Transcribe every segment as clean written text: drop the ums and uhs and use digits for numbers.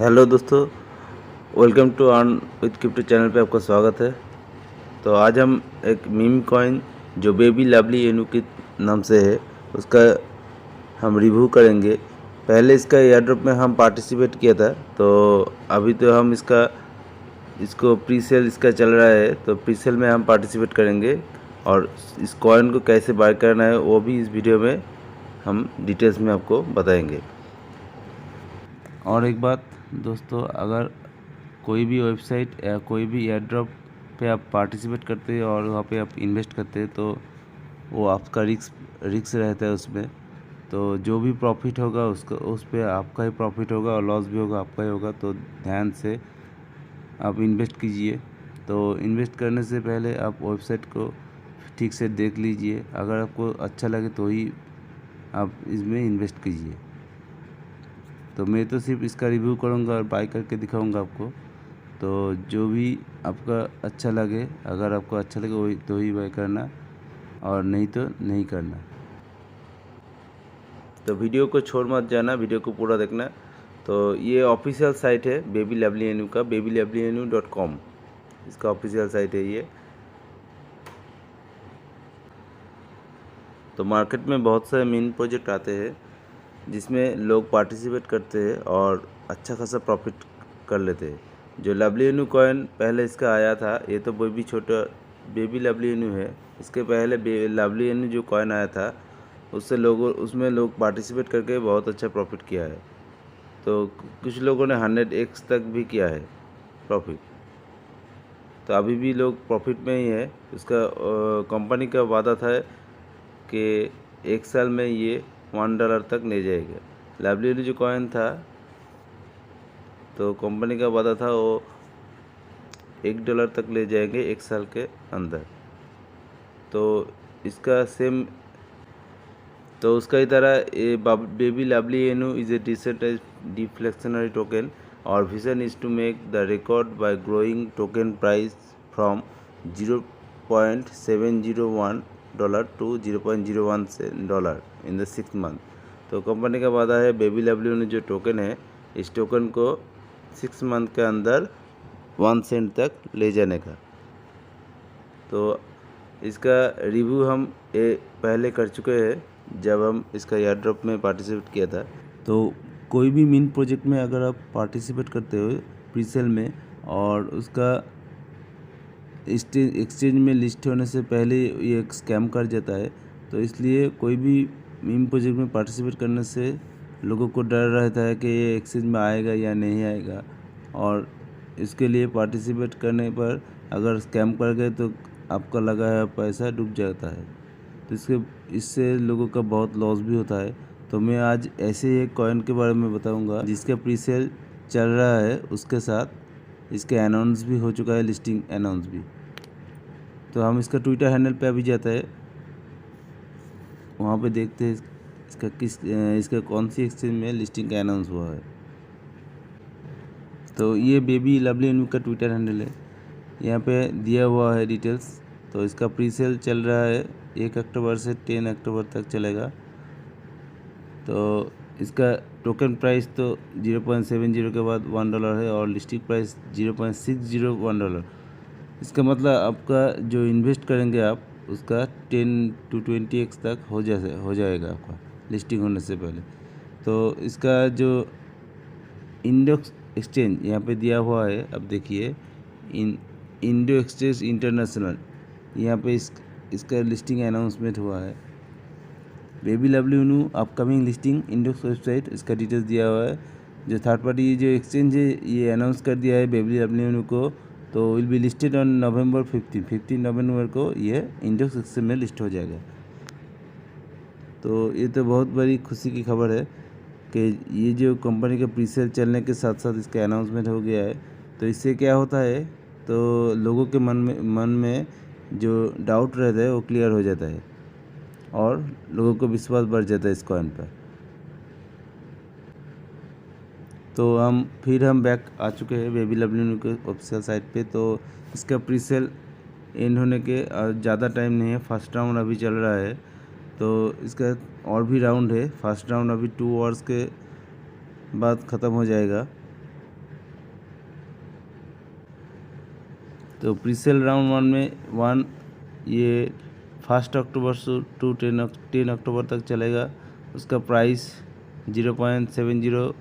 Hello दोस्तों, welcome to earn with crypto channel पे आपका स्वागत है। तो आज हम एक मीम कॉइन जो बेबी लवली एनू के नाम से है उसका हम रिव्यू करेंगे। पहले इसका एयरड्रॉप में हम पार्टिसिपेट किया था, तो अभी तो हम इसको प्री सेल इसका चल रहा है, तो प्री सेल में हम पार्टिसिपेट करेंगे और इस कॉइन को कैसे बाय करना है वो भी इस वीडियो में हम डिटेल्स में आपको बताएंगे। और एक बात दोस्तों, अगर कोई भी वेबसाइट या कोई भी एयरड्रॉप पे आप पार्टिसिपेट करते हैं और वहाँ पे आप इन्वेस्ट करते हैं तो वो आपका रिस्क रहता है उसमें। तो जो भी प्रॉफिट होगा उसका उस पर आपका ही प्रॉफिट होगा और लॉस भी होगा आपका ही होगा। तो ध्यान से आप इन्वेस्ट कीजिए। तो इन्वेस्ट करने से पहले आप वेबसाइट को ठीक से देख लीजिए। अगर आपको अच्छा लगे तो ही आप इसमें इन्वेस्ट कीजिए। तो मैं तो सिर्फ इसका रिव्यू करूँगा और बाय करके दिखाऊँगा आपको। तो जो भी आपका अच्छा लगे, अगर आपको अच्छा लगे वही तो ही बाय करना और नहीं तो नहीं करना। तो वीडियो को छोड़ मत जाना, वीडियो को पूरा देखना। तो ये ऑफिशियल साइट है बेबी लवली एनू का, babylovelyenu.com इसका ऑफिशियल साइट है ये। तो मार्केट में बहुत सारे मीम प्रोजेक्ट आते हैं जिसमें लोग पार्टिसिपेट करते हैं और अच्छा खासा प्रॉफिट कर लेते हैं। जो लवली एनू कॉइन पहले इसका आया था, ये तो बेबी लवली एनू है। इसके पहले लवली एनू जो कॉइन आया था उसमें लोग पार्टिसिपेट करके बहुत अच्छा प्रॉफिट किया है। तो कुछ लोगों ने 100x तक भी किया है प्रॉफिट। तो अभी भी लोग प्रॉफिट में ही है। इसका कंपनी का वादा था कि 1 साल में ये $1 तक ले जाएगा। लवली एनू जो कॉइन था, तो कंपनी का वादा था वो $1 तक ले जाएंगे 1 साल के अंदर। तो इसका सेम तो उसका ही तरह ये baby lovely inu is a decentralised deflationary token और vision is to make the record by growing token price from $0.701 to $0.01 in the 6 month. तो कंपनी का वादा है बेबी लवली एनू जो टोकन है, इस टोकन को 6 मंथ के अंदर 1 सेंट तक ले जाने का। तो इसका रिव्यू हम पहले कर चुके हैं जब हम इसका एयरड्रॉप में पार्टिसिपेट किया था। तो कोई भी मीन प्रोजेक्ट में अगर आप पार्टिसिपेट करते हो प्री सेल में और उसका एक्सचेंज में लिस्ट होने से पहले ये एक स्कैम कर जाता है। तो इसलिए कोई भी मीम प्रोजेक्ट में पार्टिसिपेट करने से लोगों को डर रहता है कि ये एक्सचेंज में आएगा या नहीं आएगा, और इसके लिए पार्टिसिपेट करने पर अगर स्कैम कर गए तो आपका लगा है पैसा डूब जाता है। तो इससे लोगों का बहुत लॉस भी होता है। तो मैं आज ऐसे ही एक कॉइन के बारे में बताऊंगा जिसका प्री सेल चल रहा है, उसके साथ इसका अनाउंस भी हो चुका है, लिस्टिंग अनाउंस भी। तो हम इसका ट्विटर हैंडल पे अभी जाता है, वहाँ पे देखते हैं इसका कौन सी एक्सचेंज में लिस्टिंग का अनाउंस हुआ है। तो ये बेबी लवली एनू का ट्विटर हैंडल है, यहाँ पे दिया हुआ है डिटेल्स। तो इसका प्री सेल चल रहा है 1 अक्टूबर से 10 अक्टूबर तक चलेगा। तो इसका टोकन प्राइस तो 0.70 के बाद $1 है और लिस्टिंग प्राइस $0.601। इसका मतलब आपका जो इन्वेस्ट करेंगे आप उसका 10 to 20x तक हो जाएगा आपका लिस्टिंग होने से पहले। तो इसका जो इंडेक्स एक्सचेंज यहाँ पे दिया हुआ है, अब देखिए इंडो एक्सचेंज इंटरनेशनल, यहाँ पे इसका लिस्टिंग अनाउंसमेंट हुआ है। Baby lovely Inu upcoming listing index website, इसका डिटेल्स दिया हुआ है। जो थर्ड पार्टी जो एक्सचेंज है ये अनाउंस कर दिया है बेबी लवली एनू को। तो will be listed on November 15 नवंबर को ये इंडेक्स एक्सचेंज में लिस्ट हो जाएगा। तो ये तो बहुत बड़ी खुशी की खबर है कि ये जो कंपनी का प्री सेल चलने के साथ साथ इसका अनाउंसमेंट हो गया है। तो इससे क्या होता है, तो लोगों के मन में जो डाउट रहता है वो क्लियर हो जाता है और लोगों को विश्वास बढ़ जाता है इस कॉइन पर। तो हम बैक आ चुके हैं बेबी लवली एनू के ऑफिशियल साइट पे। तो इसका प्री सेल एंड होने के ज़्यादा टाइम नहीं है, फर्स्ट राउंड अभी चल रहा है। तो इसका और भी राउंड है, फर्स्ट राउंड अभी 2 आवर्स के बाद ख़त्म हो जाएगा। तो प्री सेल राउंड 1 में ये 1 अक्टूबर से टू 10 अक्टूबर तक चलेगा। उसका प्राइस 0.70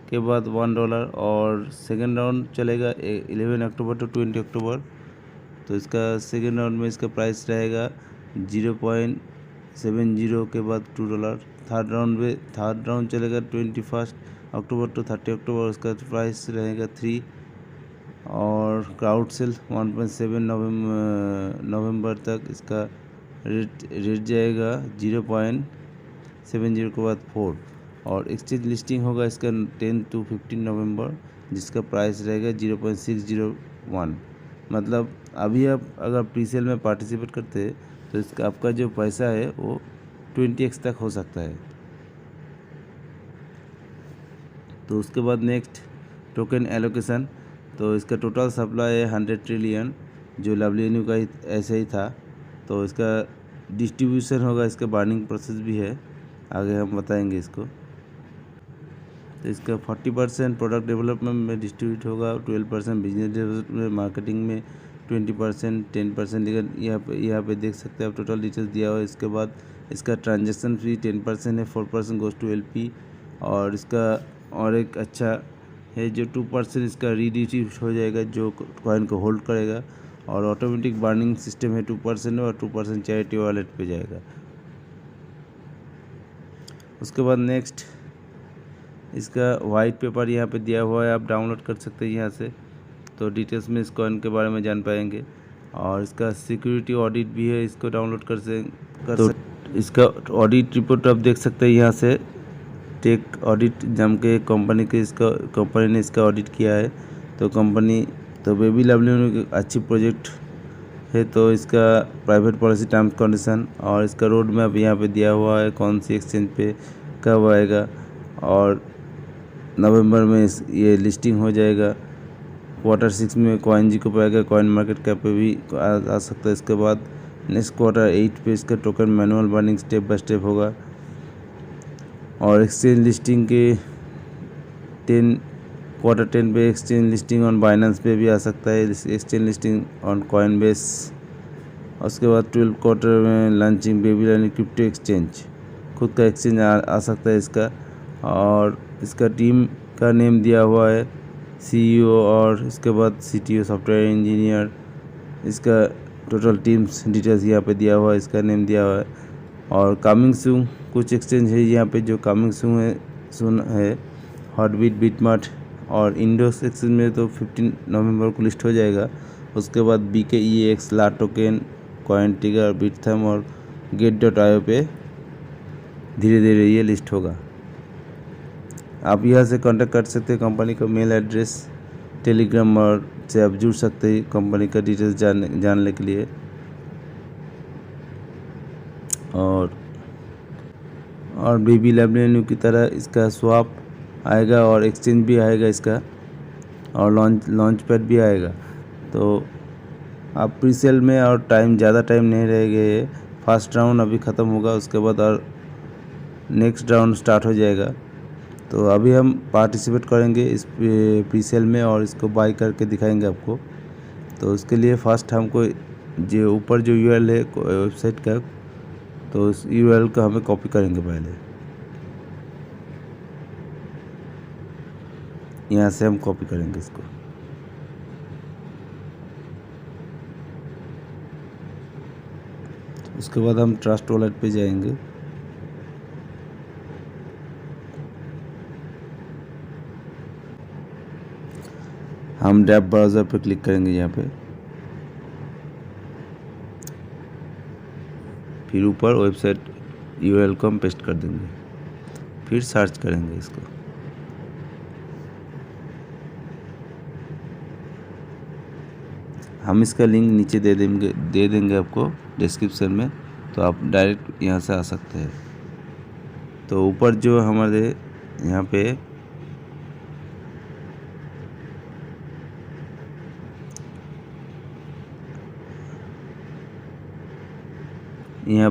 के बाद $1, और सेकेंड राउंड चलेगा 11 अक्टूबर टू 20 अक्टूबर। तो इसका सेकेंड राउंड में इसका प्राइस रहेगा 0.70 के बाद $2। थर्ड राउंड चलेगा 21 अक्टूबर टू 30 अक्टूबर, उसका प्राइस रहेगा 3। और क्राउड सेल 1.7 नवंबर तक इसका रेट जाएगा 0.70 के बाद 4। और एक्सचेंज लिस्टिंग होगा इसका 10 to 15 नवंबर, जिसका प्राइस रहेगा 0.601। मतलब अभी आप अगर प्री सेल में पार्टिसिपेट करते हैं तो इसका आपका जो पैसा है वो 20x तक हो सकता है। तो उसके बाद नेक्स्ट टोकन एलोकेशन। तो इसका टोटल सप्लाई है 100 ट्रिलियन, जो WNU का ऐसे ही था। तो इसका डिस्ट्रीब्यूशन होगा, इसका बार्निंग प्रोसेस भी है, आगे हम बताएंगे इसको। तो इसका 40% प्रोडक्ट डेवलपमेंट में डिस्ट्रीब्यूट होगा, 12% बिजनेस डेवलपमेंट मार्केटिंग में, 20% 10% यहाँ पे देख सकते हैं आप टोटल डिटेल्स दिया हुआ है। इसके बाद इसका ट्रांजेक्शन फी 10% है, 4% गोज टू LP। और इसका और एक अच्छा है जो 2% इसका रीडिस्ट्रीब्यूट हो जाएगा जो कॉइन को होल्ड करेगा। और ऑटोमेटिक बार्निंग सिस्टम है 2% और 2% चैरिटी वॉलेट पे जाएगा। उसके बाद नेक्स्ट इसका वाइट पेपर यहाँ पे दिया हुआ है, आप डाउनलोड कर सकते हैं यहाँ से। तो डिटेल्स में इस कॉइन के बारे में जान पाएंगे। और इसका सिक्योरिटी ऑडिट भी है, इसको डाउनलोड इसका ऑडिट रिपोर्ट आप देख सकते हैं यहाँ से। टेक ऑडिट नाम के कंपनी ने इसका ऑडिट किया है। तो बेबी WNU अच्छी प्रोजेक्ट है। तो इसका प्राइवेट पॉलिसी टर्म्स कंडीशन और इसका रोड मैप यहाँ पे दिया हुआ है, कौन सी एक्सचेंज पे कब आएगा। और नवंबर में ये लिस्टिंग हो जाएगा। Q6 में कॉइन जी को पाएगा, कॉइन मार्केट कैप पे भी आ सकता है। इसके बाद नेक्स्ट Q8 पे इसका token manual burning step by step होगा। और एक्सचेंज लिस्टिंग के Q10 पे एक्सचेंज लिस्टिंग ऑन बाइनेंस पे भी आ सकता है, एक्सचेंज लिस्टिंग ऑन कॉइनबेस। उसके बाद 12 क्वार्टर में लॉन्चिंग बेबी क्रिप्टो एक्सचेंज, खुद का एक्सचेंज आ सकता है इसका। और इसका टीम का नेम दिया हुआ है CEO, और इसके बाद CTO सॉफ्टवेयर इंजीनियर। इसका टोटल टीम्स डिटेल्स यहाँ पे दिया हुआ है, इसका नेम दिया हुआ है। और कमिंग सून कुछ एक्सचेंज है यहाँ पे जो कमिंग सून है, हॉटबीट, बिटमार्ट और इंडोस एक्सचेंज में तो 15 नवंबर को लिस्ट हो जाएगा। उसके बाद BKEX, ला टोकन, कॉइन टिगर, बिटथम और get.io पे धीरे धीरे ये लिस्ट होगा। आप यहाँ से कांटेक्ट कर सकते हैं, कंपनी का मेल एड्रेस, टेलीग्राम और से आप जुड़ सकते हैं कंपनी का डिटेल्स जानने के लिए। और बेबी WNU की तरह इसका स्वैप आएगा और एक्सचेंज भी आएगा इसका, और लॉन्च पैड भी आएगा। तो आप प्री सेल में और ज़्यादा टाइम नहीं रह गए। फर्स्ट राउंड अभी ख़त्म होगा, उसके बाद और नेक्स्ट राउंड स्टार्ट हो जाएगा। तो अभी हम पार्टिसिपेट करेंगे इस प्री सेल में और इसको बाय करके दिखाएंगे आपको। तो उसके लिए फर्स्ट हमको जो ऊपर जो URL है वेबसाइट का, तो उस URL को हमें कॉपी करेंगे पहले। यहाँ से हम कॉपी करेंगे इसको। उसके बाद हम ट्रस्ट वॉलेट पे जाएंगे। हम डैप ब्राउज़र पे क्लिक करेंगे यहाँ पे, फिर ऊपर वेबसाइट URL को हम पेस्ट कर देंगे, फिर सर्च करेंगे इसको। हम इसका लिंक नीचे दे देंगे आपको डिस्क्रिप्शन में, तो आप डायरेक्ट यहाँ से आ सकते हैं। तो ऊपर जो हमारे यहाँ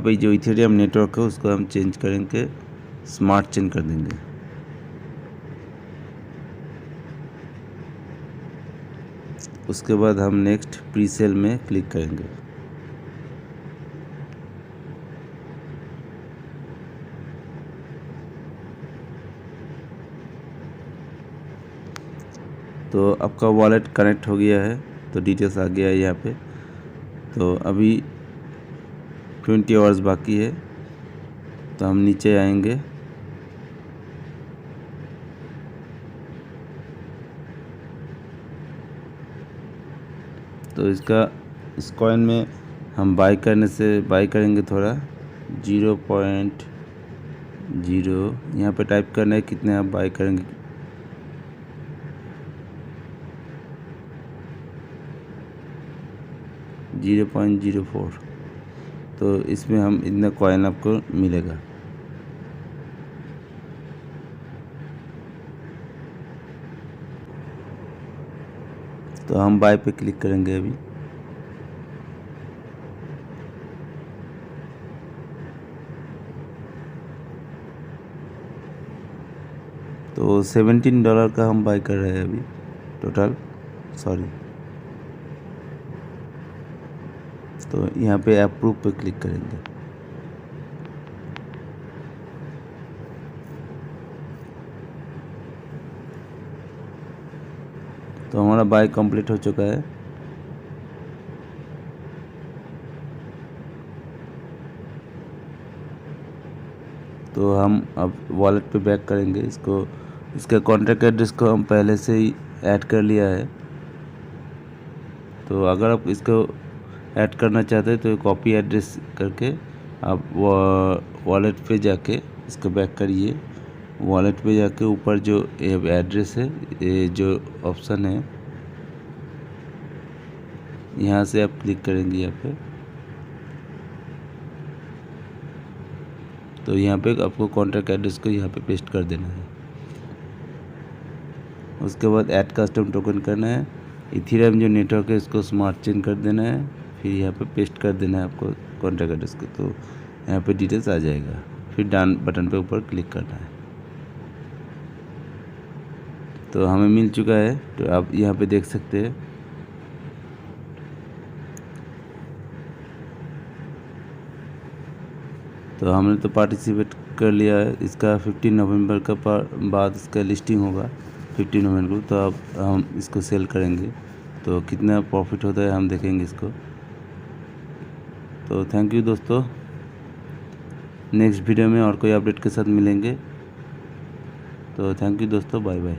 पे जो इथेरियम नेटवर्क है उसको हम चेंज करेंगे, स्मार्ट चेन कर देंगे। उसके बाद हम नेक्स्ट प्री सेल में क्लिक करेंगे। तो आपका वॉलेट कनेक्ट हो गया है, तो डिटेल्स आ गया है यहाँ पे। तो अभी 20 आवर्स बाकी है, तो हम नीचे आएंगे। तो इस कॉइन में हम बाई करेंगे थोड़ा 0.0 यहाँ पे टाइप करना है कितने आप बाई करेंगे। $0.04, तो इसमें हम इतना कॉइन आपको मिलेगा। तो हम बाय पे क्लिक करेंगे अभी। तो $17 का हम बाय कर रहे हैं अभी टोटल, सॉरी। तो यहाँ पे अप्रूव पे क्लिक करेंगे। तो हमारा बाय कंप्लीट हो चुका है। तो हम अब वॉलेट पे बैक करेंगे। इसका कॉन्टैक्ट एड्रेस को हम पहले से ही ऐड कर लिया है। तो अगर आप इसको ऐड करना चाहते हैं तो कॉपी एड्रेस करके आप वॉलेट पे जाके इसको बैक करिए। वॉलेट पे जाके ऊपर जो एड्रेस है, ये जो ऑप्शन है, यहाँ से आप क्लिक करेंगे यहाँ पे। तो यहाँ पे आपको कॉन्टैक्ट एड्रेस को यहाँ पे पेस्ट कर देना है। उसके बाद ऐड कस्टम टोकन करना है। इथेरियम जो नेटवर्क है इसको स्मार्ट चेन कर देना है, फिर यहाँ पे पेस्ट कर देना है आपको कॉन्टैक्ट एड्रेस को। तो यहाँ पे डिटेल्स आ जाएगा, फिर डन बटन पे ऊपर क्लिक करना है। तो हमें मिल चुका है, तो आप यहाँ पे देख सकते हैं। तो हमने तो पार्टिसिपेट कर लिया है। इसका 15 नवंबर का बाद इसका लिस्टिंग होगा 15 नवंबर को। तो अब हम इसको सेल करेंगे, तो कितना प्रॉफिट होता है हम देखेंगे इसको। तो थैंक यू दोस्तों, नेक्स्ट वीडियो में और कोई अपडेट के साथ मिलेंगे। तो थैंक यू दोस्तों, बाय बाय।